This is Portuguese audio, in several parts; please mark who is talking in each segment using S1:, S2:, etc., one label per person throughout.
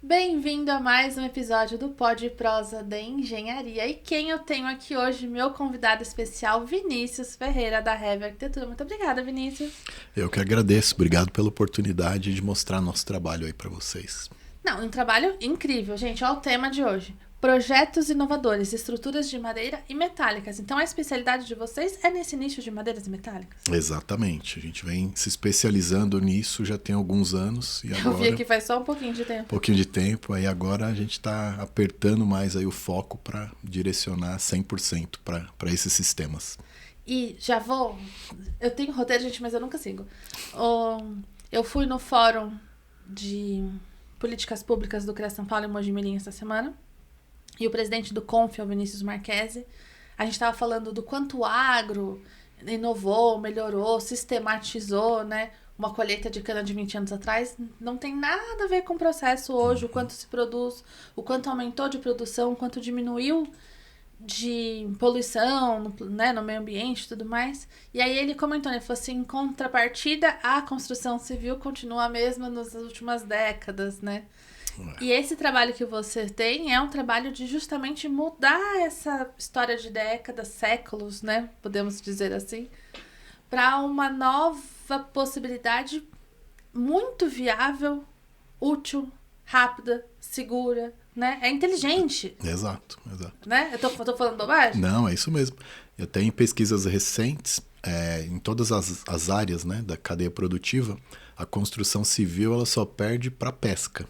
S1: Bem-vindo a mais um episódio do Pod Prosa de Engenharia. E quem eu tenho aqui hoje, meu convidado especial, Vinícius Ferreira, da Heavy Arquitetura. Muito obrigada, Vinícius.
S2: Eu que agradeço. Obrigado pela oportunidade de mostrar nosso trabalho aí para vocês.
S1: Não, um trabalho incrível, gente. Olha o tema de hoje. Projetos inovadores, estruturas de madeira e metálicas. Então, a especialidade de vocês é nesse nicho de madeiras e metálicas?
S2: Exatamente. A gente vem se especializando nisso já tem alguns anos. E agora,
S1: eu vi aqui faz só um pouquinho de tempo.
S2: Um pouquinho de tempo. Aí agora a gente está apertando mais aí o foco para direcionar 100% para esses sistemas.
S1: E já vou... Eu tenho roteiro, gente, mas eu nunca sigo. Eu fui no fórum de políticas públicas do CREA São Paulo em Mogi Mirim essa semana. E o presidente do CONF, o Vinícius Marquesi, a gente estava falando do quanto o agro inovou, melhorou, sistematizou, né? Uma colheita de cana de 20 anos atrás não tem nada a ver com o processo hoje, o quanto se produz, o quanto aumentou de produção, o quanto diminuiu de poluição, né, no meio ambiente e tudo mais. E aí ele comentou, ele falou assim, em contrapartida, a construção civil continua a mesma nas últimas décadas, né? E esse trabalho que você tem é um trabalho de justamente mudar essa história de décadas, séculos, né? Podemos dizer assim, para uma nova possibilidade muito viável, útil, rápida, segura, né? É inteligente.
S2: Exato.
S1: Né? Eu tô falando bobagem?
S2: Não, é isso mesmo. Eu tenho pesquisas recentes, em todas as áreas, né, da cadeia produtiva, a construção civil ela só perde para a pesca.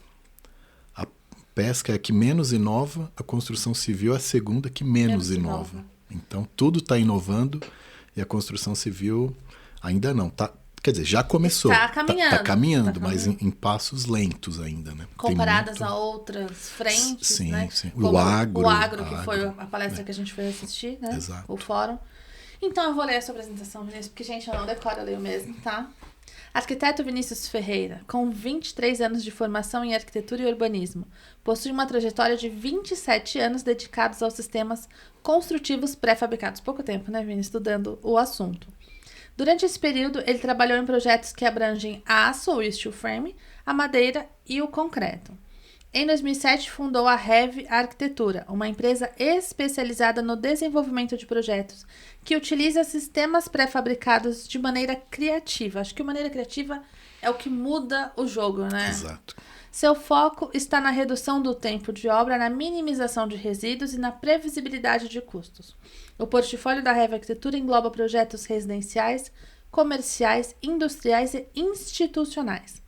S2: Pesca é a que menos inova, a construção civil é a segunda que menos inova. Então, tudo está inovando e a construção civil ainda não. Quer dizer, já começou.
S1: Está caminhando.
S2: Tá caminhando, mas em passos lentos ainda. Né?
S1: Comparadas a outras frentes,
S2: sim,
S1: né?
S2: Sim.
S1: O agro, que foi a palestra que a gente foi assistir, né?
S2: Exato.
S1: O fórum. Então, eu vou ler a sua apresentação, Vinícius, porque, gente, eu não decoro, eu leio mesmo, tá? Arquiteto Vinícius Ferreira, com 23 anos de formação em arquitetura e urbanismo, possui uma trajetória de 27 anos dedicados aos sistemas construtivos pré-fabricados. Pouco tempo, né, Vinícius, estudando o assunto. Durante esse período, ele trabalhou em projetos que abrangem a aço, o steel frame, a madeira e o concreto. Em 2007, fundou a Heavy Arquitetura, uma empresa especializada no desenvolvimento de projetos que utiliza sistemas pré-fabricados de maneira criativa. Acho que maneira criativa é o que muda o jogo, né?
S2: Exato.
S1: Seu foco está na redução do tempo de obra, na minimização de resíduos e na previsibilidade de custos. O portfólio da Heavy Arquitetura engloba projetos residenciais, comerciais, industriais e institucionais.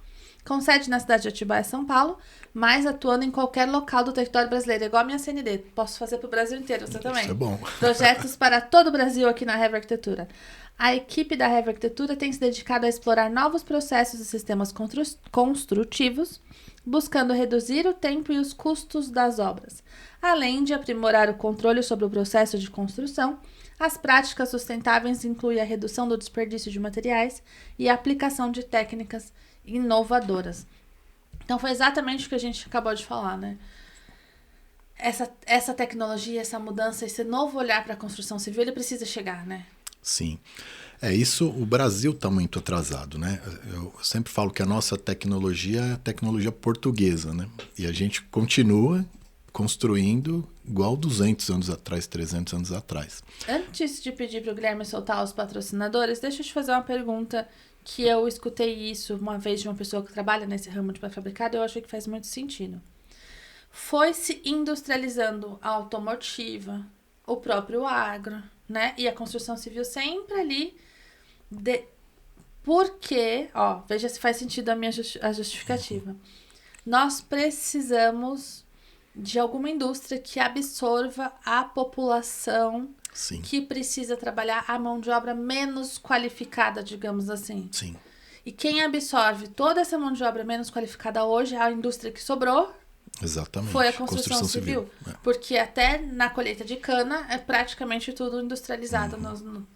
S1: Com sede na cidade de Atibaia, São Paulo, mas atuando em qualquer local do território brasileiro, igual a minha CND. Posso fazer para o Brasil inteiro, você também.
S2: Isso é bom.
S1: Projetos para todo o Brasil aqui na Heavy Arquitetura. A equipe da Heavy Arquitetura tem se dedicado a explorar novos processos e sistemas construtivos, buscando reduzir o tempo e os custos das obras, além de aprimorar o controle sobre o processo de construção. As práticas sustentáveis incluem a redução do desperdício de materiais e a aplicação de técnicas inovadoras. Então foi exatamente o que a gente acabou de falar, né? Essa tecnologia, essa mudança, esse novo olhar para a construção civil, ele precisa chegar, né?
S2: Sim. Isso, o Brasil está muito atrasado, né? Eu sempre falo que a nossa tecnologia é a tecnologia portuguesa, né? E a gente continua construindo igual 200 anos atrás, 300 anos atrás.
S1: Antes de pedir para o Guilherme soltar os patrocinadores, deixa eu te fazer uma pergunta que eu escutei isso uma vez de uma pessoa que trabalha nesse ramo de pré-fabricado e eu achei que faz muito sentido. Foi se industrializando a automotiva, o próprio agro, né? E a construção civil sempre ali. Porque, veja se faz sentido a justificativa. Nós precisamos de alguma indústria que absorva a população.
S2: Sim.
S1: Que precisa trabalhar a mão de obra menos qualificada, digamos assim.
S2: Sim.
S1: E quem absorve toda essa mão de obra menos qualificada hoje, a indústria que sobrou,
S2: exatamente,
S1: foi a construção civil. Porque até na colheita de cana é praticamente tudo industrializado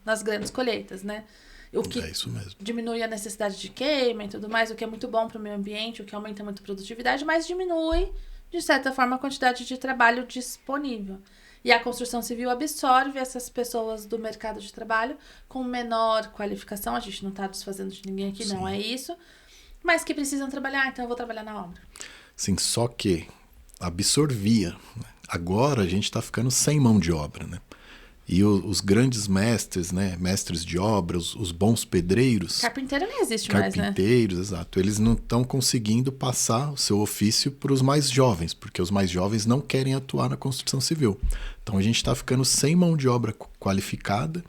S1: nas grandes colheitas, né? O que
S2: isso mesmo.
S1: Diminui a necessidade de queima e tudo mais, o que é muito bom para o meio ambiente, o que aumenta muito a produtividade, mas diminui, de certa forma, a quantidade de trabalho disponível. E a construção civil absorve essas pessoas do mercado de trabalho com menor qualificação. A gente não está desfazendo de ninguém aqui, não é isso. Mas que precisam trabalhar, então eu vou trabalhar na obra.
S2: Assim, só que absorvia, né? Agora a gente está ficando sem mão de obra, né? E os grandes mestres, né? Mestres de obra, os bons pedreiros...
S1: Carpinteiro nem existe mais, né?
S2: Carpinteiros, exato. Eles não estão conseguindo passar o seu ofício para os mais jovens, porque os mais jovens não querem atuar na construção civil. Então a gente está ficando sem mão de obra qualificada,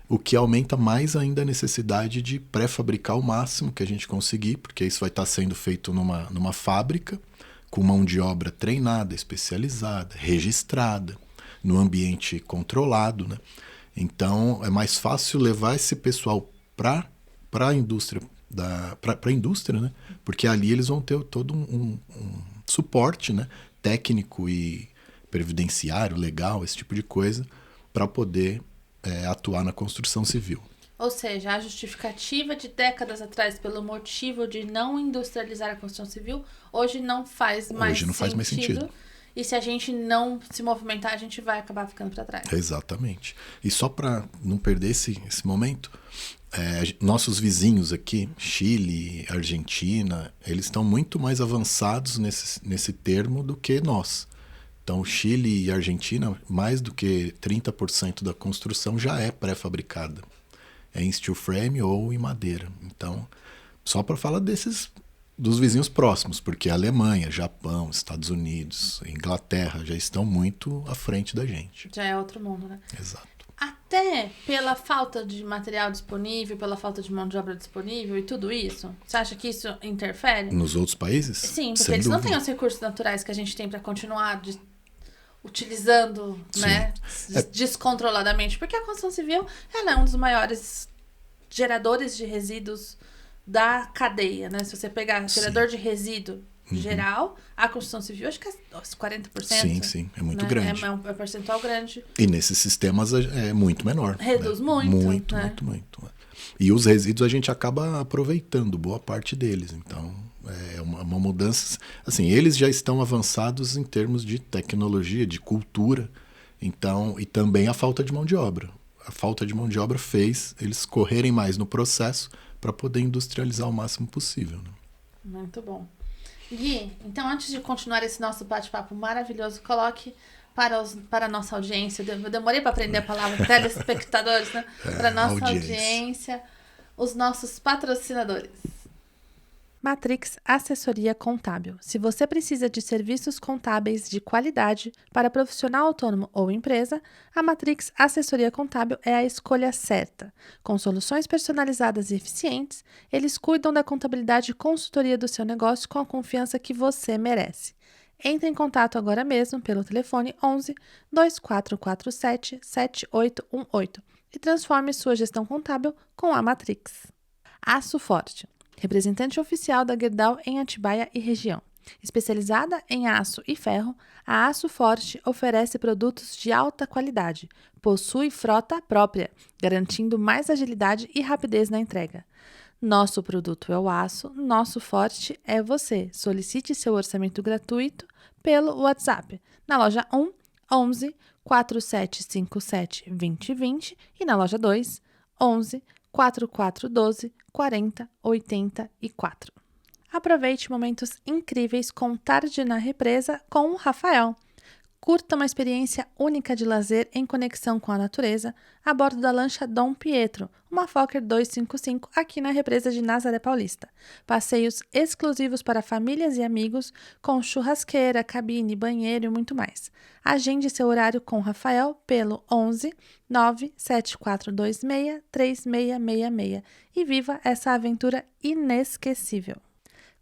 S2: o que aumenta mais ainda a necessidade de pré-fabricar o máximo que a gente conseguir, porque isso vai estar sendo feito numa fábrica, com mão de obra treinada, especializada, registrada, no ambiente controlado, né? Então é mais fácil levar esse pessoal para a indústria, né? Porque ali eles vão ter todo um suporte, né? Técnico e previdenciário, legal, esse tipo de coisa, para poder atuar na construção civil.
S1: Ou seja, a justificativa de décadas atrás pelo motivo de não industrializar a construção civil, hoje não faz mais sentido. E se a gente não se movimentar, a gente vai acabar ficando para trás.
S2: Exatamente. E só para não perder esse momento, nossos vizinhos aqui, Chile, Argentina, eles estão muito mais avançados nesse termo do que nós. Então, Chile e Argentina, mais do que 30% da construção já é pré-fabricada. É em steel frame ou em madeira. Então, só para falar dos vizinhos próximos, porque a Alemanha, Japão, Estados Unidos, Inglaterra já estão muito à frente da gente.
S1: Já é outro mundo, né?
S2: Exato.
S1: Até pela falta de material disponível, pela falta de mão de obra disponível e tudo isso, você acha que isso interfere?
S2: Nos outros países?
S1: Sim, porque eles não têm os recursos naturais que a gente tem para continuar utilizando, né, descontroladamente. Porque a construção civil, ela é um dos maiores geradores de resíduos da cadeia, né? Se você pegar gerador de resíduo geral, a construção civil, acho que é 40%.
S2: Sim, é muito
S1: né?
S2: grande.
S1: É um percentual grande.
S2: E nesses sistemas é muito menor.
S1: Reduz
S2: né?
S1: muito.
S2: Muito. E os resíduos a gente acaba aproveitando boa parte deles. Então, é uma mudança... Assim, eles já estão avançados em termos de tecnologia, de cultura. Então, e também a falta de mão de obra. A falta de mão de obra fez eles correrem mais no processo para poder industrializar o máximo possível. Né?
S1: Muito bom. Gui, então antes de continuar esse nosso bate-papo maravilhoso, coloque para a nossa audiência, eu demorei para aprender a palavra telespectadores, né? Para a nossa audiência, os nossos patrocinadores. Matrix Assessoria Contábil. Se você precisa de serviços contábeis de qualidade para profissional autônomo ou empresa, a Matrix Assessoria Contábil é a escolha certa. Com soluções personalizadas e eficientes, eles cuidam da contabilidade e consultoria do seu negócio com a confiança que você merece. Entre em contato agora mesmo pelo telefone 11 2447 7818 e transforme sua gestão contábil com a Matrix. Aço Forte. Representante oficial da Gerdau em Atibaia e região. Especializada em aço e ferro, a Aço Forte oferece produtos de alta qualidade. Possui frota própria, garantindo mais agilidade e rapidez na entrega. Nosso produto é o aço, nosso forte é você. Solicite seu orçamento gratuito pelo WhatsApp, na loja 1 11 4757 2020 e na loja 2 11 4412 4084. Aproveite momentos incríveis com Tarde na Represa com o Rafael. Curta uma experiência única de lazer em conexão com a natureza a bordo da lancha Dom Pietro, uma Fokker 255 aqui na represa de Nazaré Paulista. Passeios exclusivos para famílias e amigos com churrasqueira, cabine, banheiro e muito mais. Agende seu horário com Rafael pelo 11 97426 3666 e viva essa aventura inesquecível.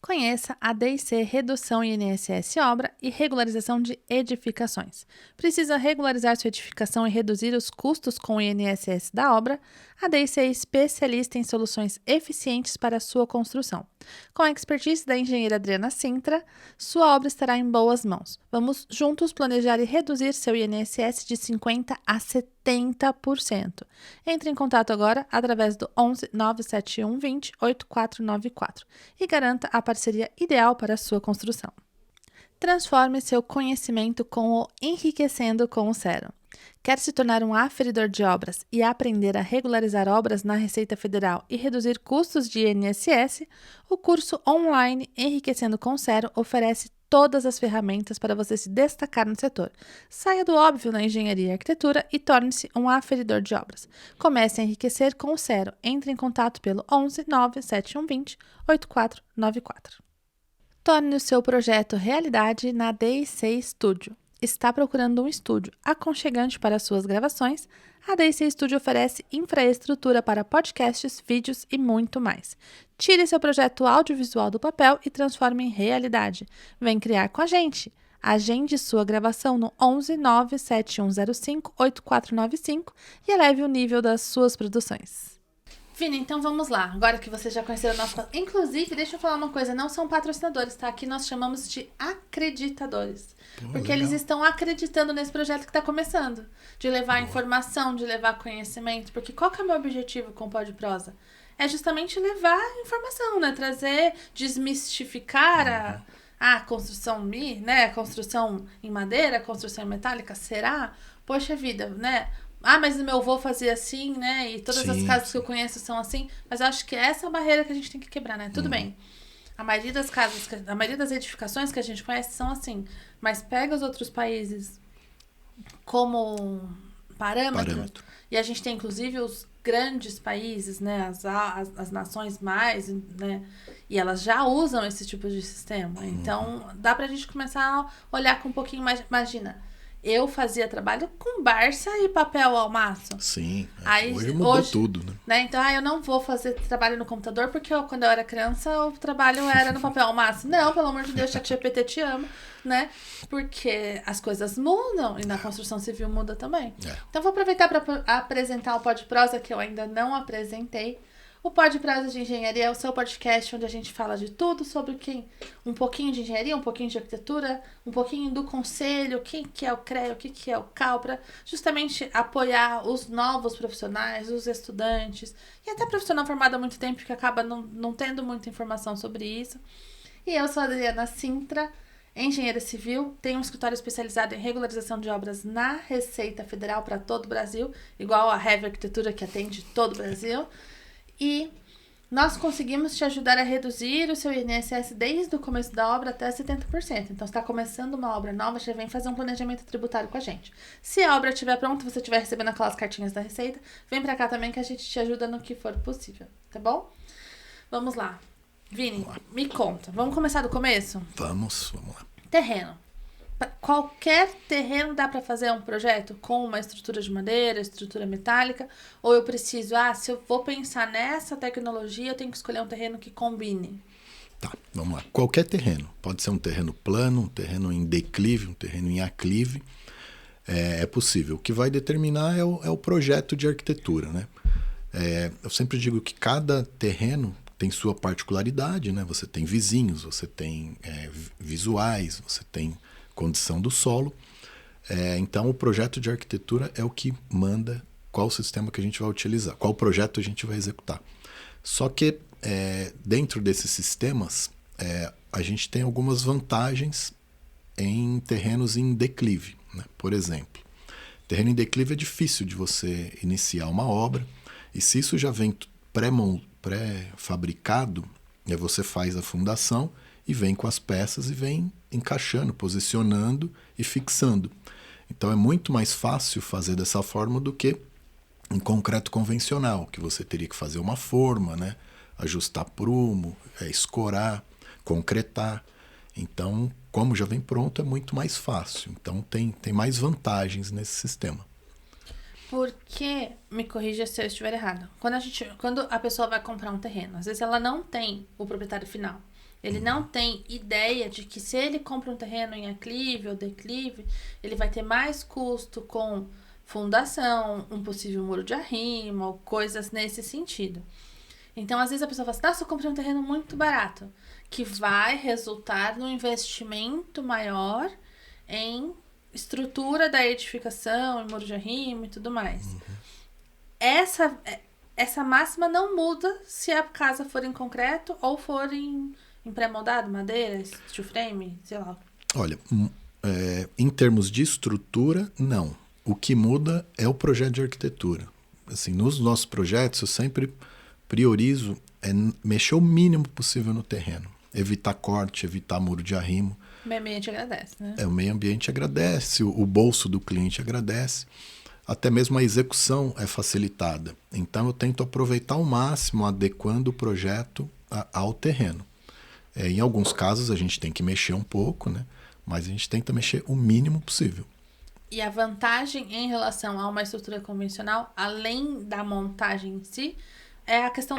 S1: Conheça a D&C Redução INSS Obra e Regularização de Edificações. Precisa regularizar sua edificação e reduzir os custos com o INSS da obra? A D&C é especialista em soluções eficientes para a sua construção. Com a expertise da engenheira Adriana Sintra, sua obra estará em boas mãos. Vamos juntos planejar e reduzir seu INSS de 50% a 70%. Entre em contato agora através do 11 971 20 8494 e garanta a parceria ideal para a sua construção. Transforme seu conhecimento com o Enriquecendo com o Cero. Quer se tornar um aferidor de obras e aprender a regularizar obras na Receita Federal e reduzir custos de INSS? O curso online Enriquecendo com Cero oferece todas as ferramentas para você se destacar no setor. Saia do óbvio na engenharia e arquitetura e torne-se um aferidor de obras. Comece a enriquecer com o Cero. Entre em contato pelo 11 97120 8494. Torne o seu projeto realidade na D&C Studio. Está procurando um estúdio aconchegante para suas gravações? A D&C Studio oferece infraestrutura para podcasts, vídeos e muito mais. Tire seu projeto audiovisual do papel e transforme em realidade. Vem criar com a gente! Agende sua gravação no 11 97105 8495 e eleve o nível das suas produções. Vini, então vamos lá. Agora que vocês já conheceram o nosso... Inclusive, deixa eu falar uma coisa. Não são patrocinadores, tá? Aqui nós chamamos de acreditadores. Porque eles estão acreditando nesse projeto que está começando. De levar informação, de levar conhecimento. Porque qual que é o meu objetivo com o Pod Prosa? É justamente levar informação, né? Trazer, desmistificar a construção né? A construção em madeira, a construção em metálica. Será? Poxa vida, né? Mas o meu avô fazia assim, né? E todas as casas que eu conheço são assim. Mas eu acho que essa é a barreira que a gente tem que quebrar, né? Tudo bem. A maioria das casas, a maioria das edificações que a gente conhece são assim. Mas pega os outros países como parâmetro. E a gente tem, inclusive, os grandes países, né? As nações mais, né? E elas já usam esse tipo de sistema. Então, dá pra gente começar a olhar com um pouquinho mais... Imagina... Eu fazia trabalho com Barça e papel ao maço.
S2: Sim. Hoje mudou tudo,
S1: né? Então, eu não vou fazer trabalho no computador porque quando eu era criança o trabalho era no papel ao maço. Não, pelo amor de Deus, ChatGPT te ama, né? Porque as coisas mudam e na construção civil muda também. Então, vou aproveitar para apresentar o Pod Prosa que eu ainda não apresentei. O Pod Prosa de Engenharia é o seu podcast onde a gente fala de tudo sobre um pouquinho de engenharia, um pouquinho de arquitetura, um pouquinho do conselho, o que é o CREA, o que é o CAL, para justamente apoiar os novos profissionais, os estudantes, e até profissional formado há muito tempo que acaba não tendo muita informação sobre isso. E eu sou a Adriana Sintra, engenheira civil, tenho um escritório especializado em regularização de obras na Receita Federal para todo o Brasil, igual a Heavy Arquitetura que atende todo o Brasil. E nós conseguimos te ajudar a reduzir o seu INSS desde o começo da obra até 70%. Então, se está começando uma obra nova, já vem fazer um planejamento tributário com a gente. Se a obra estiver pronta, você estiver recebendo aquelas cartinhas da Receita, vem para cá também que a gente te ajuda no que for possível, tá bom? Vamos lá. Vini, me conta. Vamos começar do começo?
S2: Vamos lá.
S1: Terreno. Qualquer terreno dá para fazer um projeto com uma estrutura de madeira, estrutura metálica, ou eu preciso, se eu vou pensar nessa tecnologia, eu tenho que escolher um terreno que combine.
S2: Tá, vamos lá. Qualquer terreno. Pode ser um terreno plano, um terreno em declive, um terreno em aclive. É possível. O que vai determinar é o projeto de arquitetura, né? Eu sempre digo que cada terreno tem sua particularidade, né? Você tem vizinhos, você tem visuais, você tem condição do solo. Então, o projeto de arquitetura é o que manda qual sistema que a gente vai utilizar, qual projeto a gente vai executar. Só que, dentro desses sistemas, a gente tem algumas vantagens em terrenos em declive, né? Por exemplo, terreno em declive é difícil de você iniciar uma obra, e se isso já vem pré-fabricado, você faz a fundação e vem com as peças e vem encaixando, posicionando e fixando. Então é muito mais fácil fazer dessa forma do que em concreto convencional, que você teria que fazer uma forma, né? Ajustar prumo, escorar, concretar. Então, como já vem pronto, é muito mais fácil. Então tem mais vantagens nesse sistema.
S1: Porque, me corrija se eu estiver errado, quando a pessoa vai comprar um terreno, às vezes ela não tem o proprietário final. Ele não tem ideia de que se ele compra um terreno em aclive ou declive, ele vai ter mais custo com fundação, um possível muro de arrimo, ou coisas nesse sentido. Então, às vezes a pessoa fala assim, nossa, eu comprei um terreno muito barato, que vai resultar num investimento maior em estrutura da edificação, em muro de arrimo e tudo mais. Essa máxima não muda se a casa for em concreto ou for em pré-moldado, madeira, steel frame, sei lá.
S2: Olha, em termos de estrutura, não. O que muda é o projeto de arquitetura. Assim, nos nossos projetos, eu sempre priorizo mexer o mínimo possível no terreno. Evitar corte, evitar muro de arrimo.
S1: O meio ambiente agradece, né?
S2: O meio ambiente agradece, o bolso do cliente agradece. Até mesmo a execução é facilitada. Então, eu tento aproveitar ao máximo, adequando o projeto ao terreno. Em alguns casos, a gente tem que mexer um pouco, né? Mas a gente tenta mexer o mínimo possível.
S1: E a vantagem em relação a uma estrutura convencional, além da montagem em si, é a questão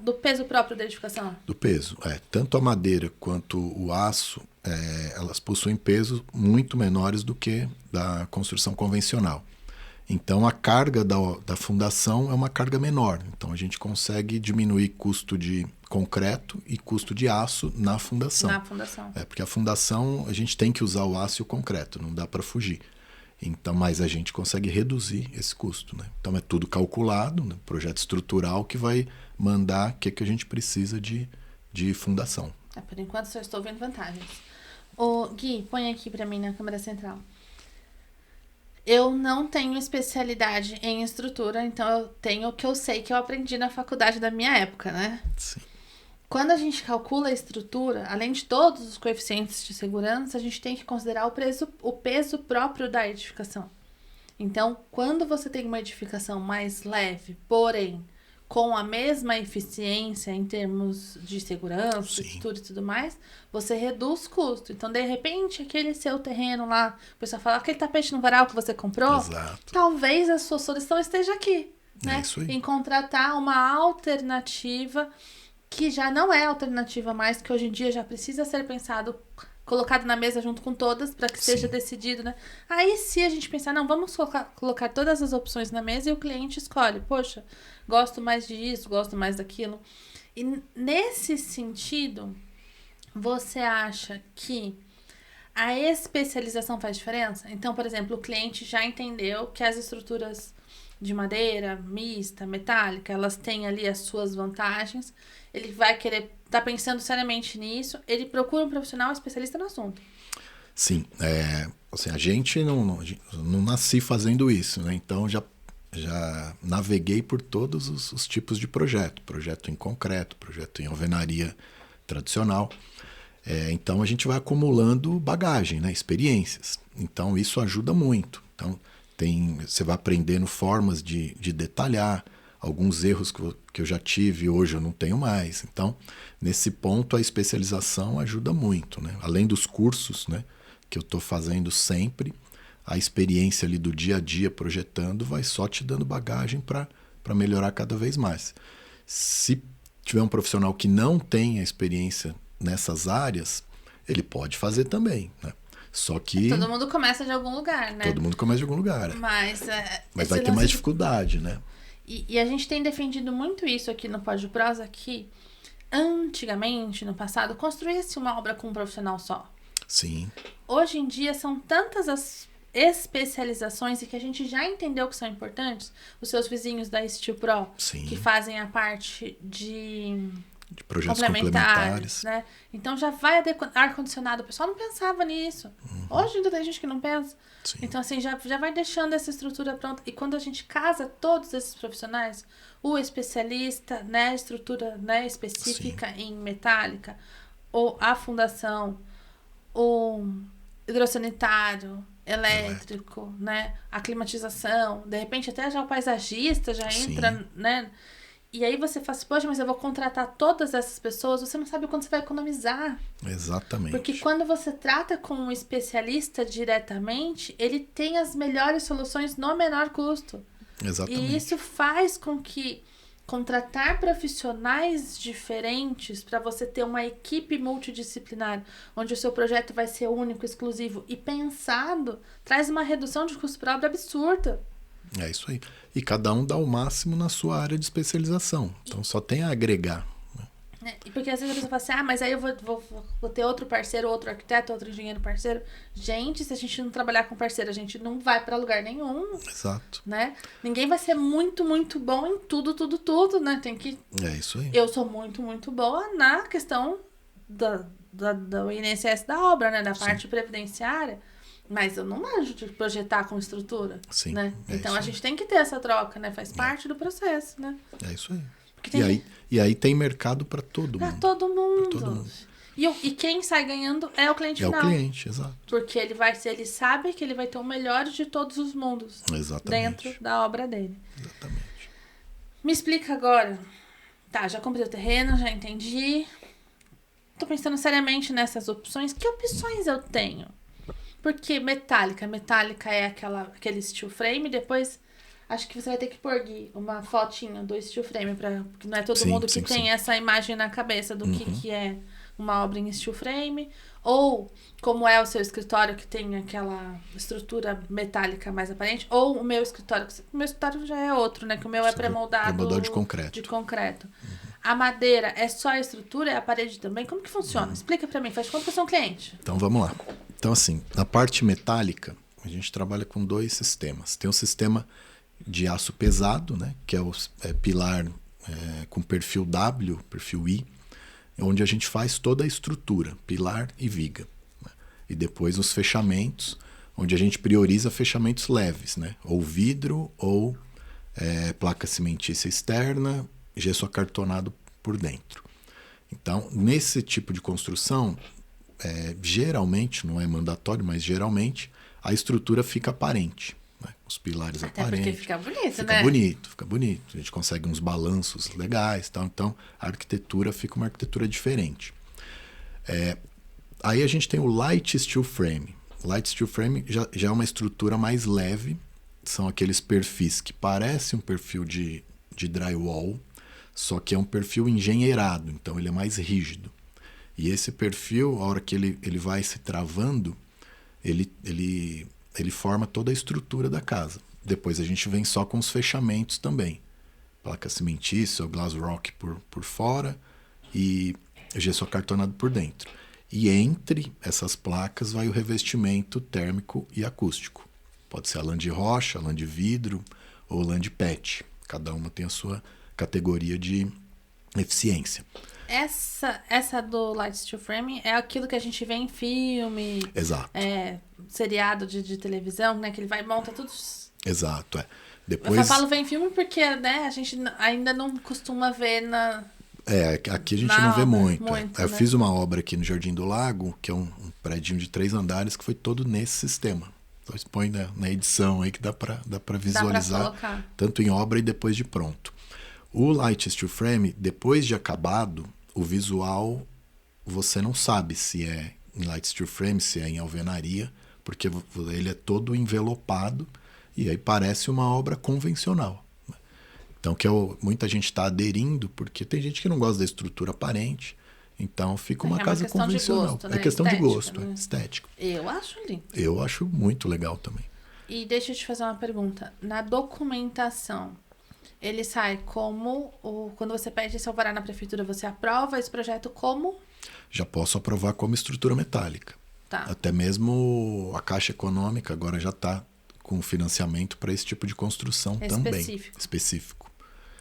S1: do peso próprio da edificação.
S2: Do peso. Tanto a madeira quanto o aço, elas possuem pesos muito menores do que da construção convencional. Então, a carga da fundação é uma carga menor. Então, a gente consegue diminuir custo de concreto e custo de aço na fundação.
S1: Na fundação.
S2: Porque a fundação, a gente tem que usar o aço e o concreto, não dá para fugir. Então, mas a gente consegue reduzir esse custo, né? Então, é tudo calculado, né? Projeto estrutural que vai mandar o que a gente precisa de fundação.
S1: Por enquanto, só estou vendo vantagens. Ô, Gui, põe aqui para mim na câmera central. Eu não tenho especialidade em estrutura, então eu tenho o que eu sei que eu aprendi na faculdade da minha época, né?
S2: Sim.
S1: Quando a gente calcula a estrutura, além de todos os coeficientes de segurança, a gente tem que considerar o peso próprio da edificação. Então, quando você tem uma edificação mais leve, porém com a mesma eficiência em termos de segurança,
S2: Sim.
S1: estrutura e tudo mais, você reduz custo. Então, de repente, aquele seu terreno lá, o pessoal fala, aquele tapete no varal que você comprou,
S2: Exato.
S1: talvez a sua solução esteja aqui, né?
S2: Isso aí.
S1: Em contratar uma alternativa que já não é alternativa mais, que hoje em dia já precisa ser pensado, colocado na mesa junto com todas, para que seja decidido, né? Aí se a gente pensar, não, vamos colocar todas as opções na mesa e o cliente escolhe, poxa, gosto mais disso, gosto mais daquilo. E nesse sentido, você acha que a especialização faz diferença? Então, por exemplo, o cliente já entendeu que as estruturas de madeira, mista, metálica, elas têm ali as suas vantagens, ele vai querer, tá pensando seriamente nisso, ele procura um profissional especialista no assunto.
S2: Sim, assim, a gente não nasci fazendo isso, né? Então já naveguei por todos os tipos de projeto em concreto, projeto em alvenaria tradicional. Então a gente vai acumulando bagagem, né? Experiências. Então isso ajuda muito. Então você vai aprendendo formas de detalhar. Alguns erros que eu já tive, hoje eu não tenho mais. Então, nesse ponto, a especialização ajuda muito, né? Além dos cursos, né, que eu estou fazendo sempre, a experiência ali do dia a dia projetando vai só te dando bagagem para melhorar cada vez mais. Se tiver um profissional que não tem a experiência nessas áreas, ele pode fazer também, né? Só que...
S1: Todo mundo começa de algum lugar, né?
S2: Todo mundo começa de algum lugar.
S1: Mas
S2: vai ter mais dificuldade, né?
S1: E a gente tem defendido muito isso aqui no Pode Prosa, que antigamente, no passado, construía-se uma obra com um profissional só.
S2: Sim.
S1: Hoje em dia são tantas as especializações e que a gente já entendeu que são importantes. Os seus vizinhos da Steel Pro,
S2: Sim.
S1: que fazem a parte de
S2: projetos complementares,
S1: né? Então já vai ar-condicionado. O pessoal não pensava nisso. Hoje ainda tem gente que não pensa.
S2: Sim.
S1: Então, assim, já vai deixando essa estrutura pronta. E quando a gente casa todos esses profissionais, o especialista, né, estrutura, né, específica em metálica, ou a fundação, o hidrossanitário, elétrico, né, a climatização, de repente até já o paisagista já entra, né? E aí você fala assim, poxa, mas eu vou contratar todas essas pessoas, você não sabe o quanto você vai economizar.
S2: Exatamente.
S1: Porque quando você trata com um especialista diretamente, ele tem as melhores soluções no menor custo.
S2: Exatamente.
S1: E isso faz com que contratar profissionais diferentes para você ter uma equipe multidisciplinar, onde o seu projeto vai ser único, exclusivo e pensado, traz uma redução de custo por obra absurda.
S2: É isso aí. E cada um dá o máximo na sua área de especialização. Então só tem a agregar.
S1: Porque às vezes a pessoa fala assim, mas aí eu vou ter outro parceiro, outro arquiteto, outro engenheiro parceiro. Gente, se a gente não trabalhar com parceiro, a gente não vai para lugar nenhum.
S2: Exato.
S1: Né? Ninguém vai ser muito, muito bom em tudo, né? Tem que...
S2: É isso aí.
S1: Eu sou muito, muito boa na questão do INSS da obra, né? Da parte previdenciária. Mas eu não manjo de projetar com estrutura,
S2: Sim,
S1: né?
S2: é
S1: Então
S2: isso
S1: a gente tem que ter essa troca, né? Faz parte do processo, né?
S2: É isso aí.
S1: Porque tem
S2: E aí tem mercado para todo
S1: pra
S2: mundo.
S1: todo mundo.
S2: todo mundo.
S1: E quem sai ganhando é o cliente
S2: É o
S1: final.
S2: cliente, exato.
S1: Porque ele sabe que ele vai ter o melhor de todos os mundos
S2: Exatamente.
S1: dentro da obra dele.
S2: Exatamente.
S1: Me explica agora. Tá, já comprei o terreno, já entendi. Tô pensando seriamente nessas opções. Que opções eu tenho? Porque metálica é aquele steel frame. Depois, acho que você vai ter que pôr, Gui, uma fotinha do steel frame. Porque não é todo
S2: Sim,
S1: mundo que
S2: sim,
S1: tem
S2: sim.
S1: essa imagem na cabeça do que é uma obra em steel frame. Ou como é o seu escritório, que tem aquela estrutura metálica mais aparente. Ou o meu escritório. O meu escritório já é outro, né? Que o meu é pré-moldado
S2: Pré-moldado de concreto.
S1: de concreto. A madeira é só a estrutura? É a parede também? Como que funciona? Explica pra mim. Faz de conta que eu sou um cliente.
S2: Então vamos lá. Então assim, na parte metálica, a gente trabalha com 2 sistemas. Tem o sistema de aço pesado, né, que é o pilar com perfil W, perfil I, onde a gente faz toda a estrutura, pilar e viga. Né? E depois os fechamentos, onde a gente prioriza fechamentos leves, né? Ou vidro, ou placa cimentícia externa, gesso acartonado por dentro. Então, nesse tipo de construção, geralmente, não é mandatório, mas geralmente, a estrutura fica aparente. Né? Os pilares
S1: Até
S2: aparentes.
S1: porque fica bonito,
S2: Fica
S1: né?
S2: bonito, fica bonito. A gente consegue uns balanços legais. Tal. Então, a arquitetura fica uma arquitetura diferente. Aí a gente tem o Light Steel Frame. Light Steel Frame já é uma estrutura mais leve. São aqueles perfis que parecem um perfil de drywall, só que é um perfil engenheirado, então ele é mais rígido. E esse perfil, a hora que ele vai se travando, ele forma toda a estrutura da casa. Depois a gente vem só com os fechamentos também. Placa cimentícia, o glass rock por fora e gesso acartonado por dentro. E entre essas placas vai o revestimento térmico e acústico. Pode ser a lã de rocha, lã de vidro ou lã de PET. Cada uma tem a sua categoria de eficiência.
S1: Essa do Light Steel Frame é aquilo que a gente vê em filme.
S2: Exato.
S1: Seriado de televisão, né? Que ele vai e monta tudo.
S2: Exato,
S1: Eu só falo ver em filme porque, né, a gente ainda não costuma ver na...
S2: Aqui a gente
S1: na
S2: não vê
S1: obra,
S2: muito.
S1: muito,
S2: Eu
S1: né?
S2: fiz uma obra aqui no Jardim do Lago, que é um prédio de 3 andares, que foi todo nesse sistema. Então expõe na edição aí que dá para visualizar, tanto em obra e depois de pronto. O Light Steel Frame, depois de acabado, o visual você não sabe se é em Light Steel Frame, se é em alvenaria, porque ele é todo envelopado e aí parece uma obra convencional. Então, muita gente está aderindo, porque tem gente que não gosta da estrutura aparente, então fica uma casa convencional.
S1: Gosto, né?
S2: É questão
S1: estética,
S2: de gosto,
S1: né?
S2: Estético.
S1: Eu acho lindo.
S2: Eu acho muito legal também.
S1: E deixa eu te fazer uma pergunta. Na documentação, ele sai como... quando você pede esse alvará na prefeitura, você aprova esse projeto como?
S2: Já posso aprovar como estrutura metálica.
S1: Tá.
S2: Até mesmo a Caixa Econômica agora já está com financiamento para esse tipo de construção também. Específico.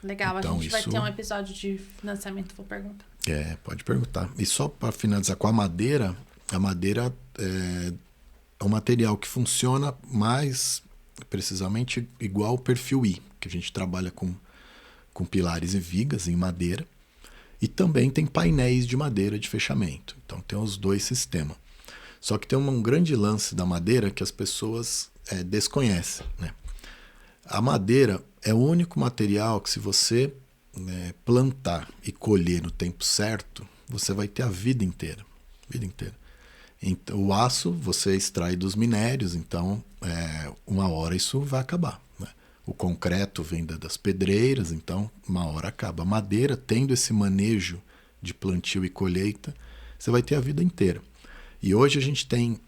S1: Legal,
S2: então,
S1: a gente vai ter um episódio de financiamento, vou perguntar.
S2: Pode perguntar. E só para finalizar com a madeira é um material que funciona mais precisamente igual ao perfil I, que a gente trabalha com pilares e vigas em madeira, e também tem painéis de madeira de fechamento. Então tem os 2 sistemas. Só que tem um grande lance da madeira que as pessoas desconhecem, né? A madeira é o único material que, se você plantar e colher no tempo certo, você vai ter a vida inteira. Então, o aço você extrai dos minérios, então uma hora isso vai acabar. Né? O concreto vem das pedreiras, então uma hora acaba. A madeira, tendo esse manejo de plantio e colheita, você vai ter a vida inteira. E hoje a gente tem,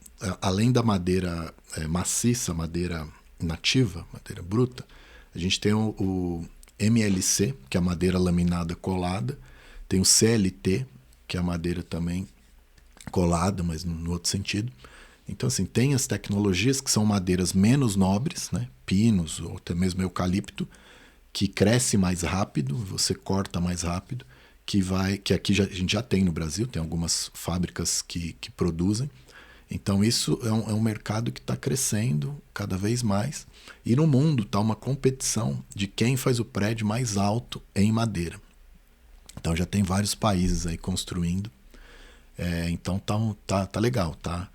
S2: além da madeira maciça, madeira nativa, madeira bruta, a gente tem o MLC, que é a madeira laminada colada, tem o CLT, que é a madeira também colada, mas no outro sentido. Então, assim, tem as tecnologias que são madeiras menos nobres, né? Pinos ou até mesmo eucalipto, que cresce mais rápido, você corta mais rápido, que aqui a gente já tem no Brasil, tem algumas fábricas que produzem, Então isso é um mercado que está crescendo cada vez mais. E no mundo está uma competição de quem faz o prédio mais alto em madeira. Então já tem vários países aí construindo. Então tá legal, tá?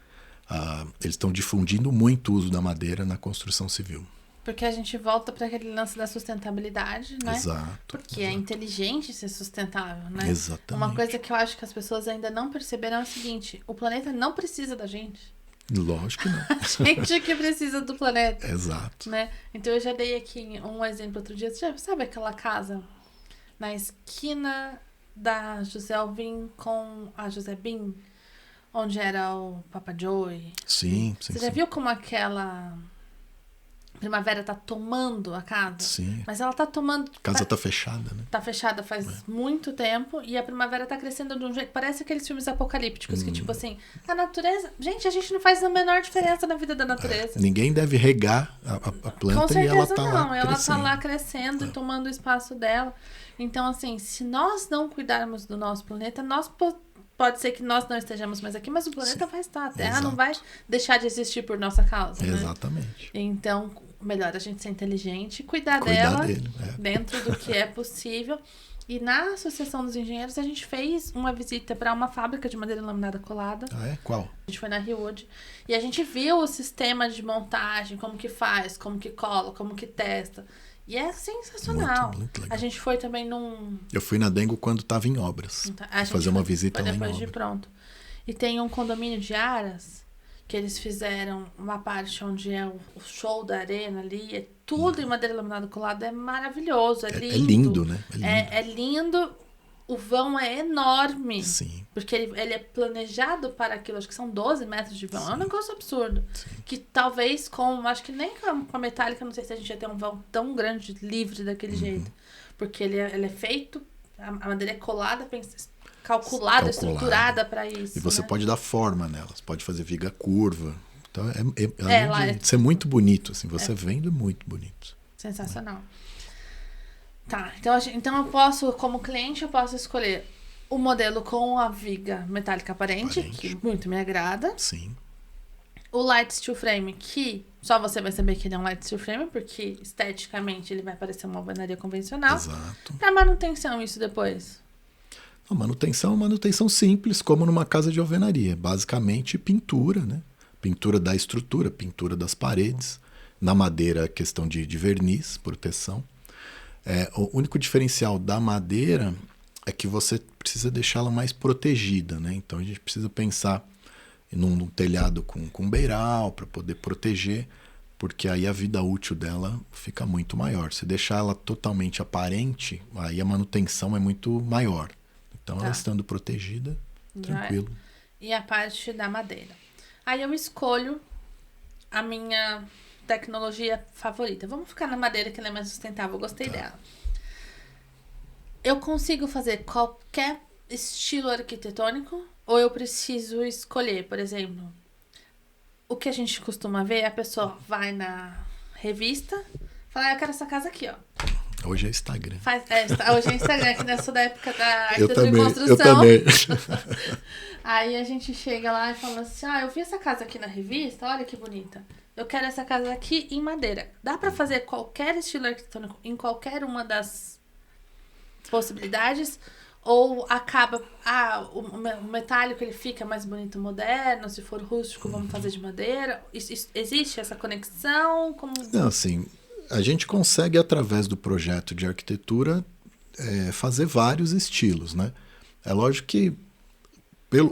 S2: Eles estão difundindo muito o uso da madeira na construção civil.
S1: Porque a gente volta para aquele lance da sustentabilidade, né?
S2: Exato.
S1: Porque é inteligente ser sustentável, né?
S2: Exatamente.
S1: Uma coisa que eu acho que as pessoas ainda não perceberam é o seguinte: o planeta não precisa da gente.
S2: Lógico que não.
S1: A gente que precisa do planeta.
S2: Exato.
S1: Né? Então eu já dei aqui um exemplo outro dia. Você já sabe aquela casa na esquina da José Alvim com a José Bim? Onde era o Papa Joey?
S2: Sim.
S1: Você já viu como aquela primavera tá tomando a casa?
S2: Sim.
S1: Mas ela tá tomando...
S2: A casa tá fechada, né?
S1: Tá fechada faz muito tempo e a primavera tá crescendo de um jeito... Parece aqueles filmes apocalípticos que, tipo assim, a natureza... Gente, a gente não faz a menor diferença na vida da natureza.
S2: Ninguém deve regar a planta. Com certeza, e ela tá
S1: não.
S2: lá
S1: Ela
S2: crescendo.
S1: Tá lá crescendo e tomando o espaço dela. Então, assim, se nós não cuidarmos do nosso planeta, pode ser que nós não estejamos mais aqui, mas o planeta vai estar. A Terra não vai deixar de existir por nossa causa.
S2: Exatamente.
S1: Né? Então, melhor a gente ser inteligente e cuidar dela
S2: dele,
S1: dentro do que é possível. E na Associação dos Engenheiros, a gente fez uma visita para uma fábrica de madeira laminada colada.
S2: Ah, é? Qual?
S1: A gente foi na Rio-Wood. E a gente viu o sistema de montagem, como que faz, como que cola, como que testa. E é sensacional.
S2: Muito legal.
S1: A gente foi também num...
S2: Eu fui na Dengo quando estava em obras. Fazer uma visita lá em obras.
S1: Depois de pronto. E tem um condomínio de Aras que eles fizeram uma parte onde é o show da arena ali. É tudo em madeira laminada colada. É maravilhoso, é lindo.
S2: É lindo, né?
S1: É lindo. O vão é enorme.
S2: Sim.
S1: Porque ele é planejado para aquilo. Acho que são 12 metros de vão. Sim. É um negócio absurdo. Sim. Que talvez acho que nem com a metálica, não sei se a gente ia ter um vão tão grande, livre daquele jeito. Porque ele é feito, a madeira é colada, calculada, estruturada para isso.
S2: E você pode dar forma nelas. Pode fazer viga curva. Então,
S1: além
S2: de ser muito bonito, assim. Você vendo, é muito bonito.
S1: Sensacional. Tá, então eu posso, como cliente, eu posso escolher o modelo com a viga metálica aparente, que muito me agrada.
S2: Sim.
S1: O light steel frame, que só você vai saber que ele é um light steel frame, porque esteticamente ele vai parecer uma alvenaria convencional.
S2: Exato.
S1: Pra manutenção, isso depois?
S2: A manutenção é uma manutenção simples, como numa casa de alvenaria. Basicamente, pintura, né? Pintura da estrutura, pintura das paredes. Na madeira, questão de verniz, proteção. O único diferencial da madeira é que você precisa deixá-la mais protegida, né? Então a gente precisa pensar num telhado com beiral para poder proteger, porque aí a vida útil dela fica muito maior. Se deixar ela totalmente aparente, aí a manutenção é muito maior. Então ela estando protegida, tranquilo.
S1: E a parte da madeira. Aí eu escolho a minha tecnologia favorita. Vamos ficar na madeira, que ela é mais sustentável. Eu gostei dela. Eu consigo fazer qualquer estilo arquitetônico ou eu preciso escolher, por exemplo, o que a gente costuma ver, a pessoa vai na revista, fala, eu quero essa casa aqui, ó.
S2: Hoje é Instagram.
S1: Hoje é Instagram, que nessa da época da arquitetura e construção.
S2: Eu também.
S1: Aí a gente chega lá e fala assim, eu vi essa casa aqui na revista, olha que bonita. Eu quero essa casa aqui em madeira. Dá pra fazer qualquer estilo arquitetônico em qualquer uma das possibilidades? Ou acaba... o metálico ele fica mais bonito moderno, se for rústico vamos fazer de madeira? Existe essa conexão?
S2: Não, assim, a gente consegue através do projeto de arquitetura fazer vários estilos, né? É lógico que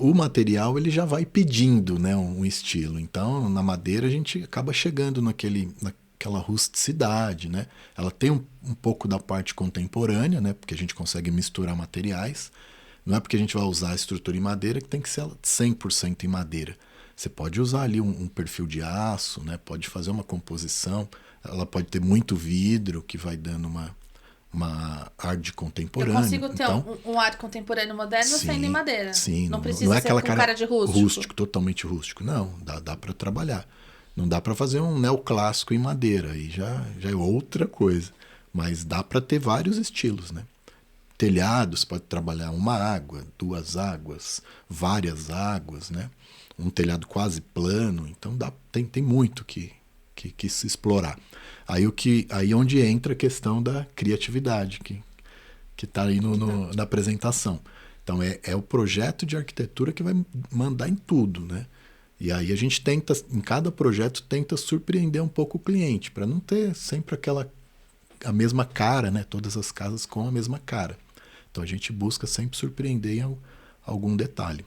S2: o material ele já vai pedindo, né, um estilo. Então, na madeira a gente acaba chegando naquela rusticidade, né? Ela tem um pouco da parte contemporânea, né? Porque a gente consegue misturar materiais. Não é porque a gente vai usar a estrutura em madeira que tem que ser 100% em madeira. Você pode usar ali um perfil de aço, né? Pode fazer uma composição. Ela pode ter muito vidro, que vai dando uma ar de contemporâneo.
S1: Eu consigo ter um ar contemporâneo moderno sem madeira.
S2: Sim,
S1: não precisa ser com cara de rústico.
S2: Totalmente rústico. Não, dá para trabalhar. Não dá para fazer um neoclássico em madeira, aí já é outra coisa. Mas dá para ter vários estilos, né? Telhados, pode trabalhar uma água, 2 águas, várias águas, né? um telhado quase plano. Então tem muito que se explorar. Aí onde entra a questão da criatividade, que está aí na apresentação. Então é o projeto de arquitetura que vai mandar em tudo, né? E aí a gente tenta, em cada projeto, tenta surpreender um pouco o cliente, para não ter sempre a mesma cara, né? Todas as casas com a mesma cara. Então a gente busca sempre surpreender em algum detalhe.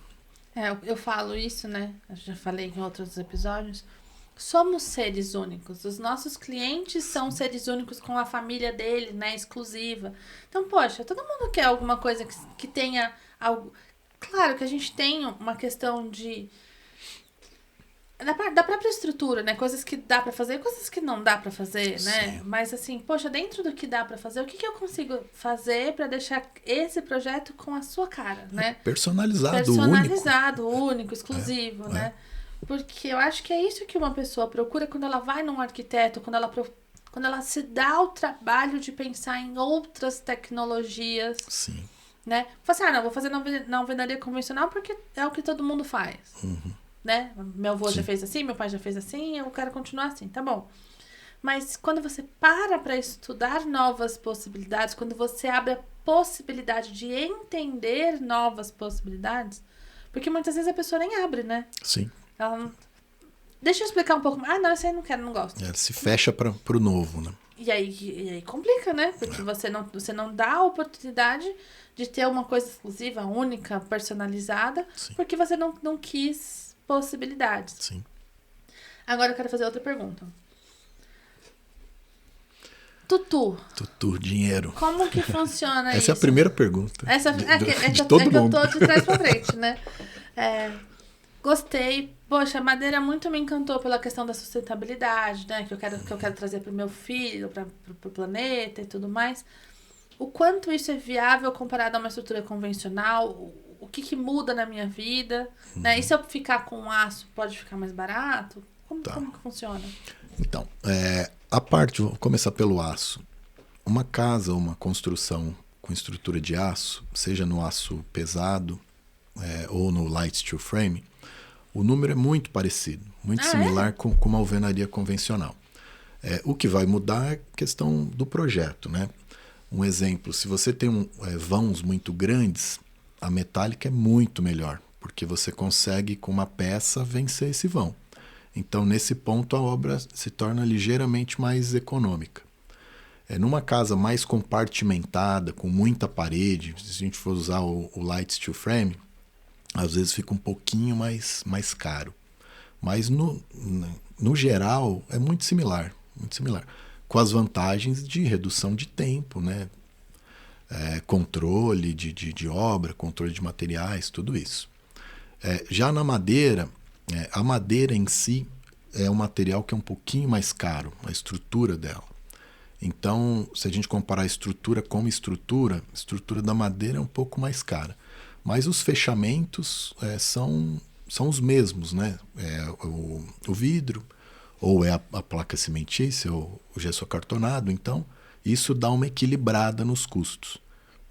S1: Eu falo isso, né? Eu já falei em outros episódios. Somos seres únicos. Os nossos clientes são seres únicos com a família dele, né? Exclusiva. Então, poxa, todo mundo quer alguma coisa que tenha algo. Claro que a gente tem uma questão da própria estrutura, né? Coisas que dá pra fazer, coisas que não dá pra fazer, né?
S2: Sim.
S1: Mas assim, poxa, dentro do que dá pra fazer, o que eu consigo fazer pra deixar esse projeto com a sua cara, né?
S2: Personalizado,
S1: único, exclusivo, né? Porque eu acho que é isso que uma pessoa procura quando ela vai num arquiteto, quando ela se dá o trabalho de pensar em outras tecnologias.
S2: Sim.
S1: Né? Fala assim, não, vou fazer na alvenaria convencional porque é o que todo mundo faz. Né? Meu avô já fez assim, meu pai já fez assim, eu quero continuar assim, tá bom. Mas quando você para estudar novas possibilidades, quando você abre a possibilidade de entender novas possibilidades, porque muitas vezes a pessoa nem abre, né?
S2: Sim.
S1: Ela não... Deixa eu explicar um pouco mais. Não, isso aí não quero, não gosto.
S2: Ela se fecha pro novo, né?
S1: E aí complica, né? Porque você não dá a oportunidade de ter uma coisa exclusiva, única, personalizada, porque você não quis possibilidades.
S2: Sim.
S1: Agora eu quero fazer outra pergunta. Tutu,
S2: dinheiro.
S1: como que funciona isso?
S2: Essa é a primeira pergunta.
S1: De
S2: todo mundo.
S1: Eu tô de trás pra frente, né? Gostei. Poxa, a madeira muito me encantou pela questão da sustentabilidade, né? Que eu quero trazer pro meu filho, pro planeta e tudo mais. O quanto isso é viável comparado a uma estrutura convencional? O que muda na minha vida? Né? E se eu ficar com aço, pode ficar mais barato? Como que funciona?
S2: Então, vou começar pelo aço. Uma casa, uma construção com estrutura de aço, seja no aço pesado ou no light steel frame, o número é muito parecido, muito similar com uma alvenaria convencional. O que vai mudar é a questão do projeto, né? Um exemplo, se você tem vãos muito grandes, a metálica é muito melhor, porque você consegue com uma peça vencer esse vão. Então, nesse ponto, a obra se torna ligeiramente mais econômica. Numa casa mais compartimentada, com muita parede, se a gente for usar o light steel frame, às vezes fica um pouquinho mais caro. Mas, no geral, é muito similar. Com as vantagens de redução de tempo, né? Controle de obra, controle de materiais, tudo isso. Já na madeira, a madeira em si é um material que é um pouquinho mais caro, a estrutura dela. Então, se a gente comparar a estrutura com estrutura, a estrutura da madeira é um pouco mais cara. Mas os fechamentos são os mesmos, né? O vidro, ou a placa cimentícia, ou o gesso acartonado. Então, isso dá uma equilibrada nos custos.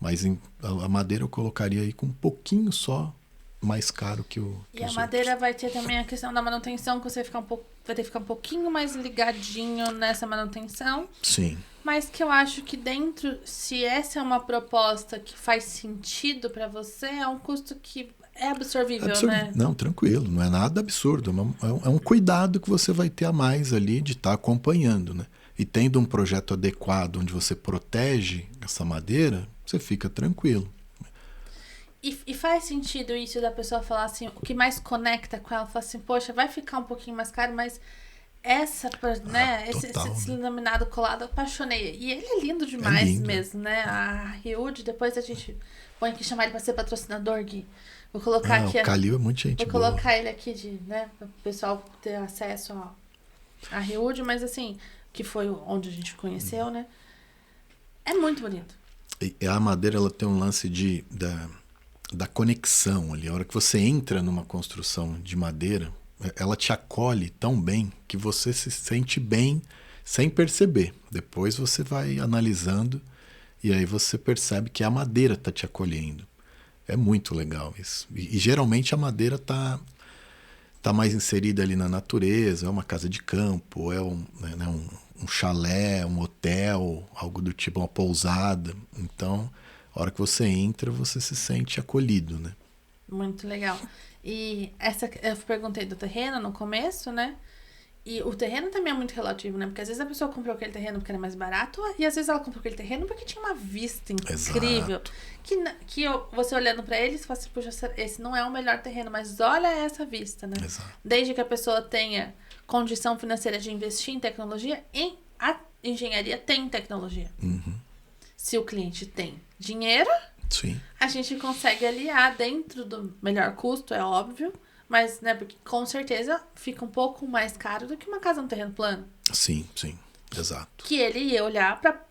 S2: Mas a madeira eu colocaria aí com um pouquinho só mais caro que o que
S1: E a madeira outros. Vai ter também a questão da manutenção, que você vai ter que ficar um pouquinho mais ligadinho nessa manutenção.
S2: Sim.
S1: Mas que eu acho que dentro, se essa é uma proposta que faz sentido para você, é um custo que é absorvível, né?
S2: Não, tranquilo, não é nada absurdo. É um cuidado que você vai ter a mais ali de estar acompanhando, né? E tendo um projeto adequado onde você protege essa madeira, você fica tranquilo.
S1: E faz sentido isso da pessoa falar assim, o que mais conecta com ela, falar assim, poxa, vai ficar um pouquinho mais caro, mas esse laminado colado, eu apaixonei. E ele é lindo demais mesmo, né? A Riud, depois a gente põe aqui, chamar ele para ser patrocinador, Gui. Vou colocar aqui.
S2: O Calil é muito gente boa.
S1: Vou colocar ele aqui, para o pessoal ter acesso a Riud, mas assim, que foi onde a gente conheceu, né? É muito bonito.
S2: E a madeira, ela tem um lance da conexão ali. A hora que você entra numa construção de madeira, ela te acolhe tão bem que você se sente bem sem perceber. Depois você vai analisando e aí você percebe que a madeira está te acolhendo. É muito legal isso. E geralmente a madeira está está mais inserida ali na natureza, é uma casa de campo, é um chalé, um hotel, algo do tipo, uma pousada. Então, a hora que você entra, você se sente acolhido, né?
S1: Muito legal. E eu perguntei do terreno no começo, né? E o terreno também é muito relativo, né? Porque às vezes a pessoa comprou aquele terreno porque era mais barato, e às vezes ela comprou aquele terreno porque tinha uma vista incrível.
S2: Exato.
S1: Você olhando pra ele, você fala assim, puxa, esse não é o melhor terreno, mas olha essa vista, né?
S2: Exato.
S1: Desde que a pessoa tenha condição financeira de investir em tecnologia, a engenharia tem tecnologia.
S2: Uhum.
S1: Se o cliente tem dinheiro,
S2: Sim.
S1: a gente consegue aliar dentro do melhor custo, é óbvio. Mas, né, porque com certeza fica um pouco mais caro do que uma casa no terreno plano.
S2: Sim, sim. Exato.
S1: Que ele ia olhar pra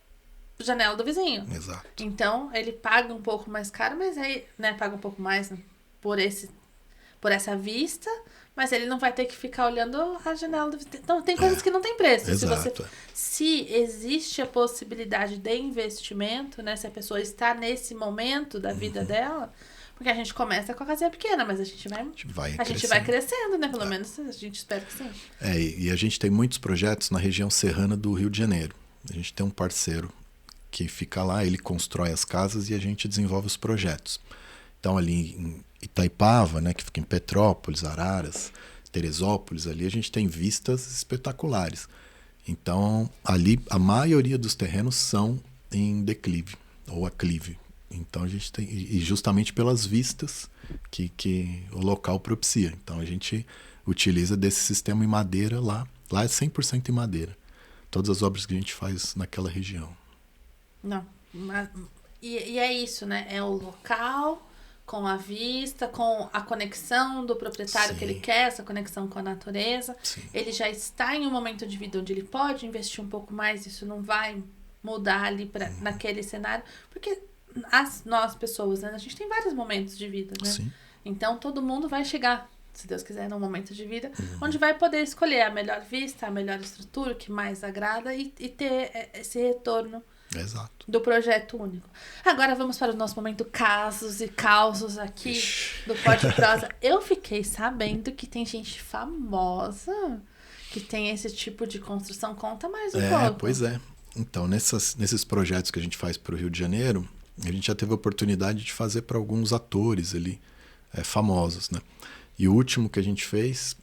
S1: janela do vizinho.
S2: Exato.
S1: Então, ele paga um pouco mais caro, mas aí, né, paga um pouco mais, né, por essa vista, mas ele não vai ter que ficar olhando a janela do vizinho. Então, tem coisas que não tem preço.
S2: Exato.
S1: Se existe a possibilidade de investimento, né, se a pessoa está nesse momento da vida dela, porque a gente começa com a casinha pequena, mas a gente vai crescendo, né? Pelo menos a gente espera que sim.
S2: E a gente tem muitos projetos na região serrana do Rio de Janeiro. A gente tem um parceiro que fica lá, ele constrói as casas e a gente desenvolve os projetos. Então, ali em Itaipava, né, que fica em Petrópolis, Araras, Teresópolis, ali a gente tem vistas espetaculares. Então, ali a maioria dos terrenos são em declive ou aclive. Então a gente tem, e justamente pelas vistas que o local propicia. Então a gente utiliza desse sistema em madeira lá. Lá é 100% em madeira. Todas as obras que a gente faz naquela região.
S1: Não. E é isso, né? É o local, com a vista, com a conexão do proprietário que ele quer, essa conexão com a natureza.
S2: Sim.
S1: Ele já está em um momento de vida onde ele pode investir um pouco mais, isso não vai mudar ali naquele cenário. Porque nós pessoas, né? A gente tem vários momentos de vida, né?
S2: Sim.
S1: Então todo mundo vai chegar, se Deus quiser, num momento de vida onde vai poder escolher a melhor vista, a melhor estrutura, o que mais agrada e ter esse retorno.
S2: Exato.
S1: Do projeto único. Agora vamos para o nosso momento casos e causos aqui do Pode Prosa. Eu fiquei sabendo que tem gente famosa que tem esse tipo de construção. Conta mais um pouco.
S2: Pois é. Então, nesses projetos que a gente faz para o Rio de Janeiro, a gente já teve a oportunidade de fazer para alguns atores ali, famosos, né? E o último que a gente fez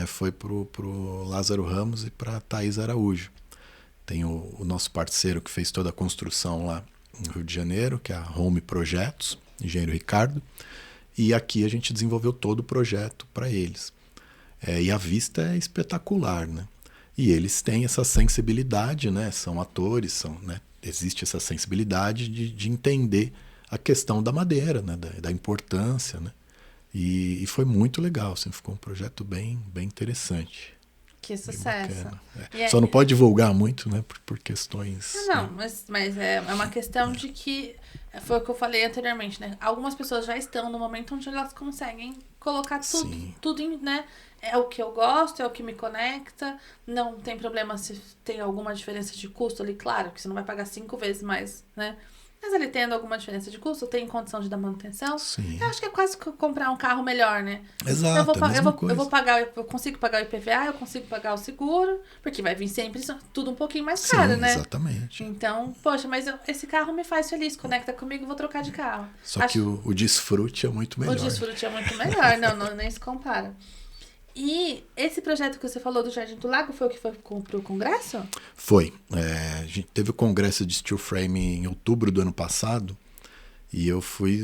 S2: foi pro Lázaro Ramos e para Thaís Araújo. Tem o nosso parceiro que fez toda a construção lá no Rio de Janeiro, que é a Home Projetos, engenheiro Ricardo. E aqui a gente desenvolveu todo o projeto para eles. E a vista é espetacular, né? E eles têm essa sensibilidade, né? São atores, né? Existe essa sensibilidade de entender a questão da madeira, né? Da importância, né? E foi muito legal, assim, ficou um projeto bem, bem interessante.
S1: Que sucesso.
S2: Só não pode divulgar muito, né? Por questões...
S1: Não, mas é uma questão de que... Foi o que eu falei anteriormente, né? Algumas pessoas já estão no momento onde elas conseguem colocar tudo em, né? É o que eu gosto, é o que me conecta. Não tem problema se tem alguma diferença de custo ali, claro, que você não vai pagar 5 vezes mais, né? Mas ele tendo alguma diferença de custo, tem condição de dar manutenção.
S2: Sim.
S1: Eu acho que é quase comprar um carro melhor, né?
S2: Exato,
S1: eu consigo pagar o IPVA, eu consigo pagar o seguro, porque vai vir sempre tudo um pouquinho mais caro, né?
S2: Exatamente.
S1: Então, poxa, mas esse carro me faz feliz, conecta comigo, vou trocar de carro.
S2: Só que o desfrute é muito melhor.
S1: O desfrute é muito melhor, não nem se compara. E esse projeto que você falou do Jardim do Lago foi o que foi pro congresso?
S2: Foi. A gente teve o congresso de Steel Frame em outubro do ano passado e eu fui,